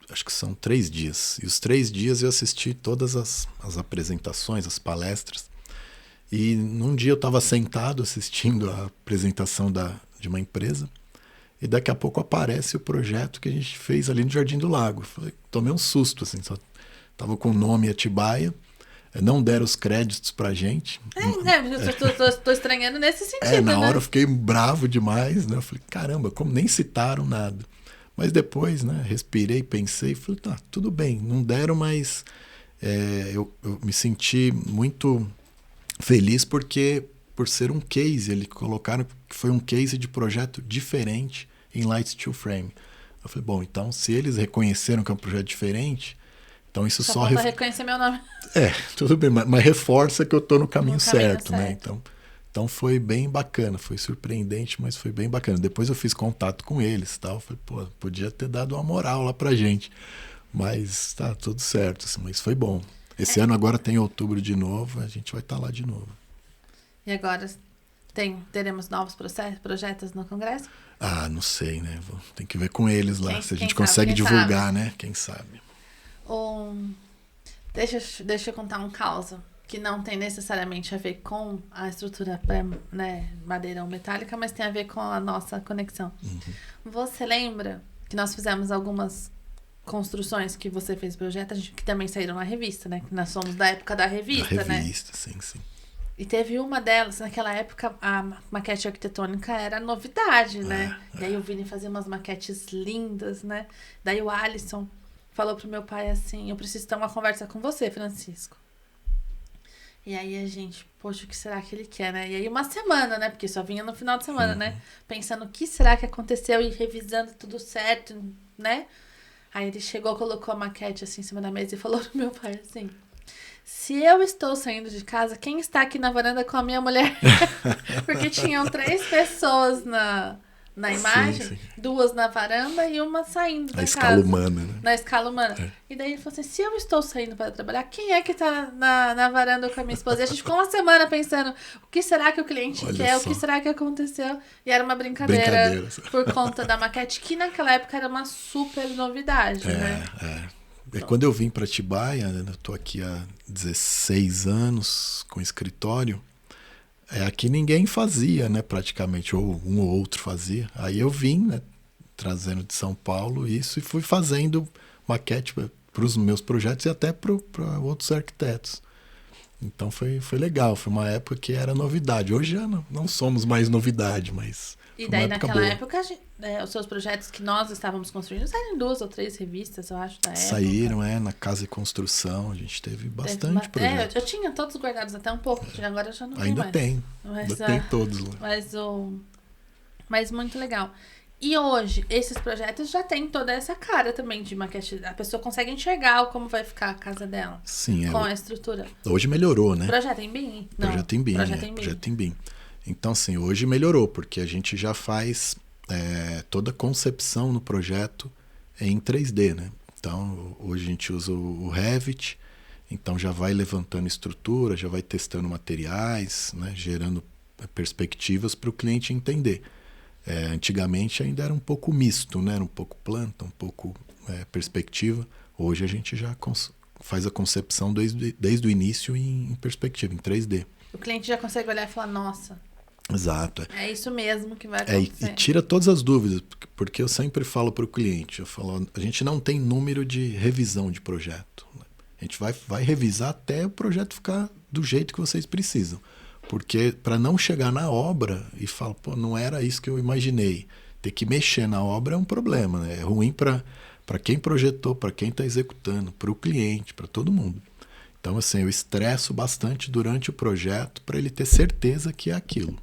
S2: acho que são 3 dias. E os 3 dias eu assisti todas as apresentações, as palestras. E num dia eu estava sentado assistindo a apresentação de uma empresa e daqui a pouco aparece o projeto que a gente fez ali no Jardim do Lago. Tomei um susto, assim, só estava com o nome Atibaia. Não deram os créditos pra gente.
S1: Tô estranhando nesse sentido,
S2: na hora
S1: né?
S2: eu fiquei bravo demais, né? Eu falei, caramba, como nem citaram nada. Mas depois, né, respirei, pensei, falei, tá, tudo bem, não deram, mas eu me senti muito feliz porque, por ser um case, eles colocaram que foi um case de projeto diferente em Light Steel Frame. Eu falei, bom, então se eles reconheceram que é um projeto diferente, Então isso
S1: Só
S2: só...
S1: falta reconhecer meu nome.
S2: Tudo bem, mas reforça que eu tô no caminho certo, né?
S1: certo.
S2: Então foi bem bacana, foi surpreendente, mas foi bem bacana. Depois eu fiz contato com eles, tal, falei, pô, podia ter dado uma moral lá pra gente, mas tá tudo certo, assim, mas foi bom. Esse ano agora tem outubro de novo, a gente vai estar lá de novo.
S1: E agora teremos novos projetos no Congresso?
S2: Ah, não sei, né? Tem que ver com eles lá, se a gente
S1: quem
S2: consegue
S1: sabe,
S2: divulgar, né? Quem sabe.
S1: Deixa eu contar um caos que não tem necessariamente a ver com a estrutura né, madeira ou metálica, mas tem a ver com a nossa conexão. Você lembra que nós fizemos algumas construções que você fez projeto, que também saíram na revista, né? Que nós somos da época da revista, né?
S2: Da revista, sim.
S1: E teve uma delas, naquela época, a maquete arquitetônica era novidade, né? E aí o Vini fazia umas maquetes lindas, né? Daí o Alisson falou pro meu pai assim, eu preciso ter uma conversa com você, Francisco. E aí a gente, poxa, o que será que ele quer, né? E aí uma semana, né? Porque só vinha no final de semana, né? Pensando o que será que aconteceu e revisando tudo certo, né? Aí ele chegou, colocou a maquete assim em cima da mesa e falou pro meu pai assim: se eu estou saindo de casa, quem está aqui na varanda com a minha mulher? Porque tinham 3 pessoas na imagem,
S2: sim.
S1: 2 na varanda e uma saindo da casa.
S2: Na escala humana, né?
S1: Na escala humana. E daí ele falou assim, se eu estou saindo para trabalhar, quem é que está na varanda com a minha esposa? E a gente ficou uma semana pensando, o que será que o cliente quer? O que será que aconteceu? E era uma brincadeira por conta da maquete, que naquela época era uma super novidade, né?
S2: Quando eu vim para Atibaia, né, eu tô aqui há 16 anos com escritório, aqui ninguém fazia, né, praticamente, ou um ou outro fazia. Aí eu vim, né, trazendo de São Paulo isso e fui fazendo maquete para os meus projetos e até para outros arquitetos. Então foi legal, foi uma época que era novidade. Hoje já não somos mais novidade, mas...
S1: E daí naquela época, os seus projetos que nós estávamos construindo saíram em 2 ou 3 revistas, eu acho, da época.
S2: Saíram, na Casa e Construção, a gente teve bastante projetos.
S1: Eu tinha todos guardados até um pouco, agora eu já não tenho mais.
S2: Ainda tem todos lá.
S1: Mas muito legal. E hoje, esses projetos já têm toda essa cara também de maquete. A pessoa consegue enxergar como vai ficar a casa dela.
S2: Sim,
S1: com a estrutura.
S2: Hoje melhorou, né?
S1: Projeto em BIM?
S2: Projeto em BIM. Então, assim, hoje melhorou, porque a gente já faz toda a concepção no projeto em 3D, né? Então, hoje a gente usa o Revit, então já vai levantando estrutura, já vai testando materiais, né? Gerando perspectivas para o cliente entender. Antigamente ainda era um pouco misto, né? Era um pouco planta, um pouco perspectiva. Hoje a gente já faz a concepção desde o início em perspectiva, em 3D.
S1: O cliente já consegue olhar e falar, nossa...
S2: Exato.
S1: É isso mesmo que vai acontecer.
S2: E tira todas as dúvidas, porque eu sempre falo para o cliente, a gente não tem número de revisão de projeto. Né? A gente vai revisar até o projeto ficar do jeito que vocês precisam. Porque para não chegar na obra e falar, pô, não era isso que eu imaginei. Ter que mexer na obra é um problema, né? É ruim para quem projetou, para quem está executando, para o cliente, para todo mundo. Então, assim, eu estresso bastante durante o projeto para ele ter certeza que é aquilo.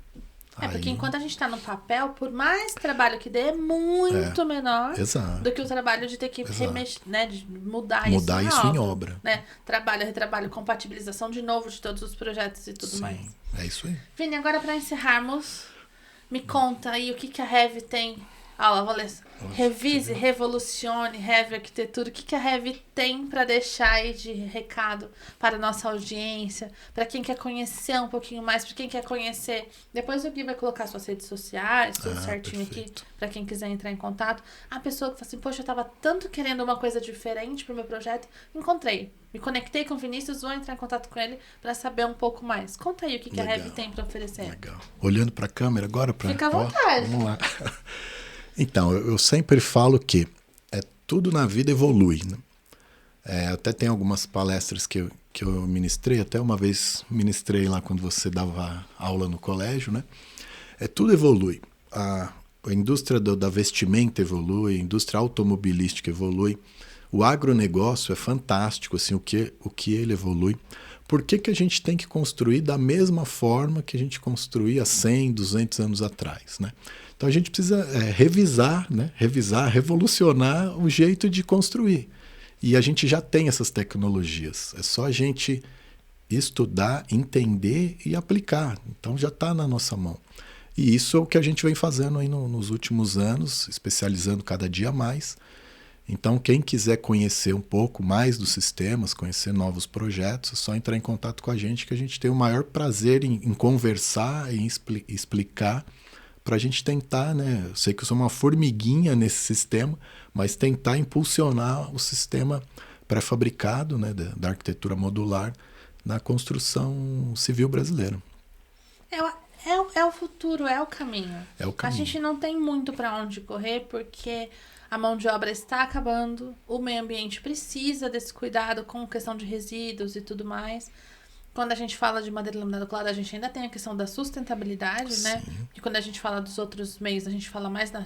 S1: Porque enquanto a gente está no papel, por mais trabalho que dê, é muito menor do que o trabalho de ter que remexer, né, de mudar isso
S2: em obra.
S1: Né? Trabalho, retrabalho, compatibilização de novo de todos os projetos e tudo mais.
S2: É isso aí.
S1: Vini, agora para encerrarmos, me conta aí o que a Rev tem. Vou ler. Revise, revolucione, Rev Arquitetura. O que a Rev tem para deixar aí de recado para a nossa audiência? Para quem quer conhecer um pouquinho mais, para quem quer conhecer. Depois o Gui vai colocar suas redes sociais, tudo certinho
S2: perfeito.
S1: Aqui, para quem quiser entrar em contato. A pessoa que fala assim, poxa, eu tava tanto querendo uma coisa diferente pro meu projeto, encontrei. Me conectei com o Vinícius, vou entrar em contato com ele para saber um pouco mais. Conta aí o que a Rev tem para oferecer.
S2: Legal. Olhando para a câmera agora?
S1: Fica à vontade.
S2: Vamos lá. Então, eu sempre falo que tudo na vida evolui, né? Até tem algumas palestras que eu ministrei, até uma vez ministrei lá quando você dava aula no colégio, né? Tudo evolui. A indústria da vestimenta evolui, a indústria automobilística evolui, o agronegócio é fantástico, assim, o que ele evolui. Por que a gente tem que construir da mesma forma que a gente construía 100, 200 anos atrás, né? Então a gente precisa revisar, né? Revolucionar o jeito de construir. E a gente já tem essas tecnologias. É só a gente estudar, entender e aplicar. Então já está na nossa mão. E isso é o que a gente vem fazendo aí nos últimos anos, especializando cada dia mais. Então, quem quiser conhecer um pouco mais dos sistemas, conhecer novos projetos, é só entrar em contato com a gente, que a gente tem o maior prazer em conversar e explicar, para a gente tentar, né? Eu sei que eu sou uma formiguinha nesse sistema, mas tentar impulsionar o sistema pré-fabricado, né, da arquitetura modular na construção civil brasileira.
S1: É o futuro, é o caminho.
S2: É o caminho.
S1: A gente não tem muito para onde correr, porque a mão de obra está acabando, o meio ambiente precisa desse cuidado com questão de resíduos e tudo mais. Quando a gente fala de madeira laminada colada, a gente ainda tem a questão da sustentabilidade,
S2: Sim.
S1: né? E quando a gente fala dos outros meios, a gente fala mais na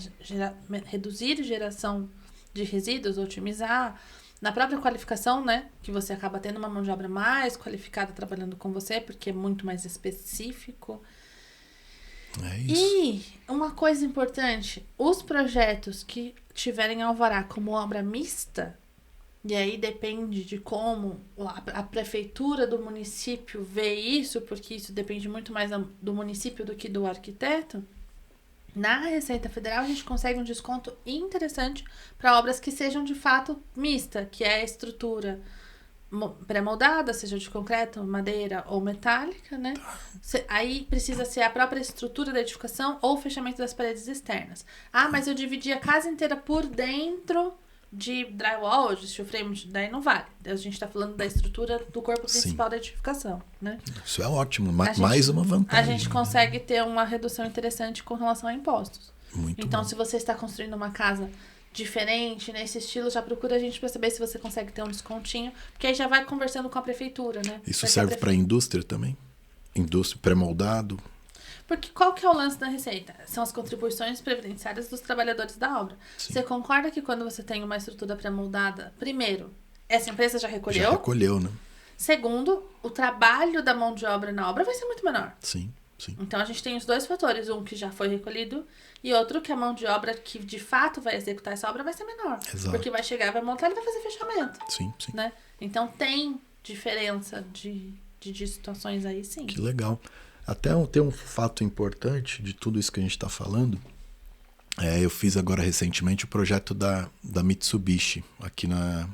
S1: reduzir a geração de resíduos, otimizar. Na própria qualificação, né? Que você acaba tendo uma mão de obra mais qualificada trabalhando com você, porque é muito mais específico.
S2: É isso.
S1: E uma coisa importante, os projetos que tiverem alvará como obra mista, e aí depende de como a prefeitura do município vê isso, porque isso depende muito mais do município do que do arquiteto, na Receita Federal a gente consegue um desconto interessante para obras que sejam de fato mista, que é a estrutura pré-moldada, seja de concreto, madeira ou metálica, né? Aí precisa ser a própria estrutura da edificação ou o fechamento das paredes externas. Ah, mas eu dividi a casa inteira por dentro de drywall, de steel frame, daí não vale. A gente está falando da estrutura do corpo principal da edificação, né?
S2: Isso é ótimo, mais uma vantagem.
S1: A gente consegue ter uma redução interessante com relação a impostos.
S2: Muito
S1: então,
S2: bom.
S1: se você está construindo uma casa diferente, nesse estilo, já procura a gente para saber se você consegue ter um descontinho, porque aí já vai conversando com a prefeitura, né?
S2: Isso serve para a indústria também? Indústria pré-moldado?
S1: Porque qual que é o lance da Receita? São as contribuições previdenciárias dos trabalhadores da obra. Sim. Você concorda que quando você tem uma estrutura pré-moldada, primeiro, essa empresa já recolheu?
S2: Já recolheu, né?
S1: Segundo, o trabalho da mão de obra na obra vai ser muito menor.
S2: Sim, sim.
S1: Então, a gente tem os dois fatores. Um que já foi recolhido e outro que a mão de obra que de fato vai executar essa obra vai ser menor.
S2: Exato.
S1: Porque vai chegar, vai montar e vai fazer fechamento.
S2: Sim, sim.
S1: Né? Então, tem diferença de situações aí, sim.
S2: Que legal. Até tem um fato importante de tudo isso que a gente está falando. Eu fiz agora recentemente o projeto da Mitsubishi, aqui na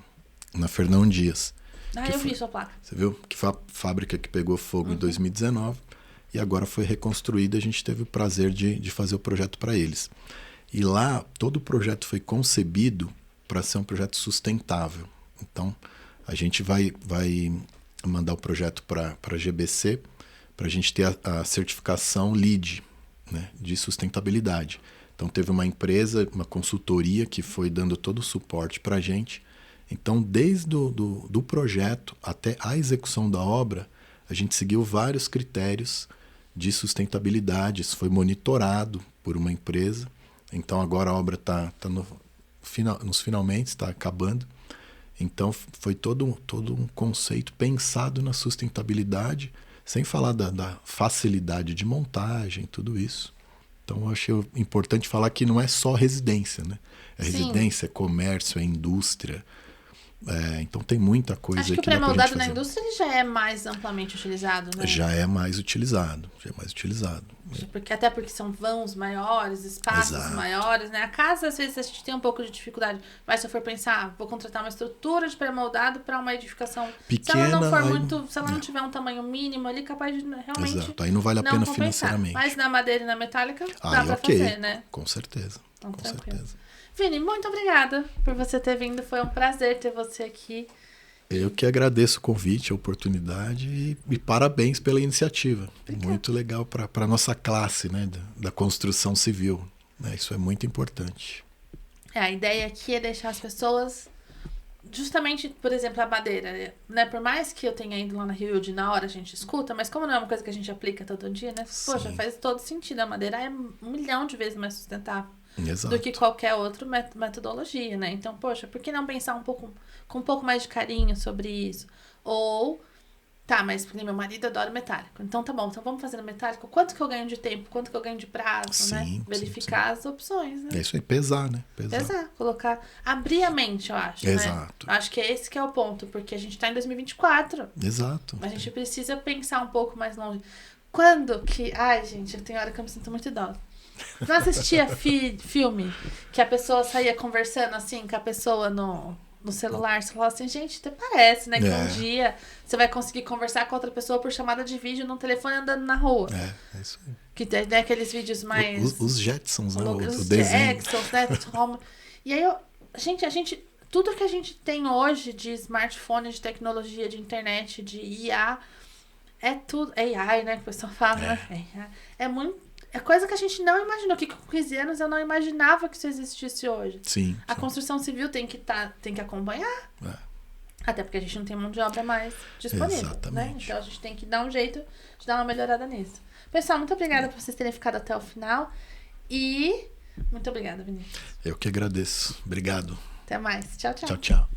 S2: Fernão Dias.
S1: Eu vi sua placa.
S2: Você viu? Que foi a fábrica que pegou fogo em 2019 e agora foi reconstruída. A gente teve o prazer de fazer o projeto para eles. E lá, todo o projeto foi concebido para ser um projeto sustentável. Então, a gente vai mandar o projeto para a GBC, para a gente ter a certificação LEED, né, de sustentabilidade. Então, teve uma empresa, uma consultoria que foi dando todo o suporte para a gente. Então, desde do projeto até a execução da obra, a gente seguiu vários critérios de sustentabilidade. Isso foi monitorado por uma empresa. Então, agora a obra está nos finalmente, está acabando. Então, foi todo um conceito pensado na sustentabilidade, sem falar da facilidade de montagem, tudo isso. Então, eu achei importante falar que não é só residência, né? É residência, é comércio, é indústria. Então, tem muita coisa
S1: aqui. Acho que o pré-moldado na indústria ele já é mais amplamente utilizado, né?
S2: Já é mais utilizado.
S1: Até porque são vãos maiores, espaços maiores, né? A casa, às vezes, a gente tem um pouco de dificuldade. Mas se eu for pensar, vou contratar uma estrutura de pré-moldado para uma edificação pequena, se ela não for muito, se ela não tiver um tamanho mínimo ali, capaz de realmente.
S2: Exato, aí não vale a pena financeiramente.
S1: Mas na madeira e na metálica dá para fazer, né?
S2: Com certeza.
S1: Então,
S2: com certeza.
S1: Vini, muito obrigada por você ter vindo. Foi um prazer ter você aqui.
S2: Eu que agradeço o convite, a oportunidade e parabéns pela iniciativa. Obrigada. Muito legal para a nossa classe, né, da construção civil. Né, isso é muito importante.
S1: A ideia aqui é deixar as pessoas, justamente, por exemplo, a madeira. Né, por mais que eu tenha ido lá na Rio de na hora a gente escuta, mas como não é uma coisa que a gente aplica todo dia, né?
S2: Sim.
S1: Poxa, faz todo sentido. A madeira é 1 milhão de vezes mais sustentável.
S2: Exato.
S1: Do que qualquer outra metodologia, né? Então, poxa, por que não pensar com um pouco mais de carinho sobre isso? Ou Tá, mas porque meu marido adora metálico. Então tá bom, então vamos fazer no metálico. Quanto que eu ganho de tempo? Quanto que eu ganho de prazo, né? Verificar as opções, né?
S2: É isso aí, pesar, né?
S1: Pesar, colocar... Abrir a mente, eu acho,
S2: Exato.
S1: né? Acho que é esse que é o ponto, porque a gente tá em 2024.
S2: Exato.
S1: A gente precisa pensar um pouco mais longe. Quando que... Ai, gente, tem hora que eu me sinto muito idosa. Não assistia filme que a pessoa saía conversando assim com a pessoa no celular, você fala assim, gente, até parece, né? Que um dia você vai conseguir conversar com outra pessoa por chamada de vídeo num telefone andando na rua.
S2: É isso aí.
S1: Que tem, né, aqueles vídeos mais...
S2: Os Jetsons, né?
S1: Os
S2: o desenho.
S1: Jetsons, né? E aí, gente, tudo que a gente tem hoje de smartphone, de tecnologia, de internet, de IA, é tudo... É AI, né? Que o pessoal fala, né? É muito... É coisa que a gente não imaginou. Que com 15 anos eu não imaginava que isso existisse hoje.
S2: Sim.
S1: A construção civil tem que acompanhar. Até porque a gente não tem mão de obra mais disponível.
S2: Exatamente.
S1: Né? Então a gente tem que dar um jeito de dar uma melhorada nisso. Pessoal, muito obrigada por vocês terem ficado até o final. E muito obrigada, Vinícius.
S2: Eu que agradeço. Obrigado.
S1: Até mais. Tchau, tchau.
S2: Tchau, tchau.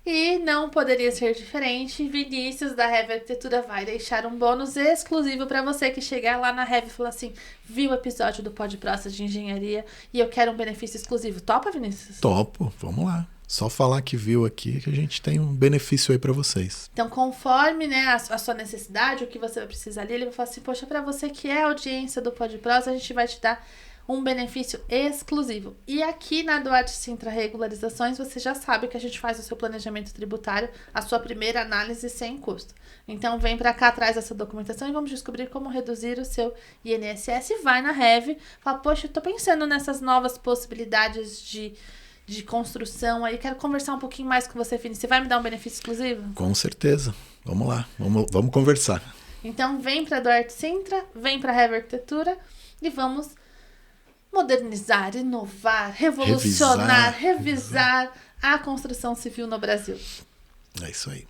S1: E não poderia ser diferente, Vinícius da Heavy Arquitetura vai deixar um bônus exclusivo para você que chegar lá na Heavy e falar assim, viu o episódio do Pod Process de Engenharia e eu quero um benefício exclusivo. Topa, Vinícius?
S2: Topo, vamos lá. Só falar que viu aqui que a gente tem um benefício aí para vocês.
S1: Então, conforme, né, a sua necessidade, o que você vai precisar ali, ele vai falar assim, poxa, para você que é audiência do Pod Process, a gente vai te dar um benefício exclusivo. E aqui na Duarte Sintra Regularizações, você já sabe que a gente faz o seu planejamento tributário, a sua primeira análise sem custo. Então, vem para cá atrás dessa documentação e vamos descobrir como reduzir o seu INSS. Vai na Heavy, fala, poxa, eu tô pensando nessas novas possibilidades de construção aí, quero conversar um pouquinho mais com você, Fini. Você vai me dar um benefício exclusivo?
S2: Com certeza. Vamos lá, vamos conversar.
S1: Então, vem para Duarte Sintra, vem para Heavy Arquitetura e vamos modernizar, inovar, revolucionar, revisar a construção civil no Brasil.
S2: É isso aí.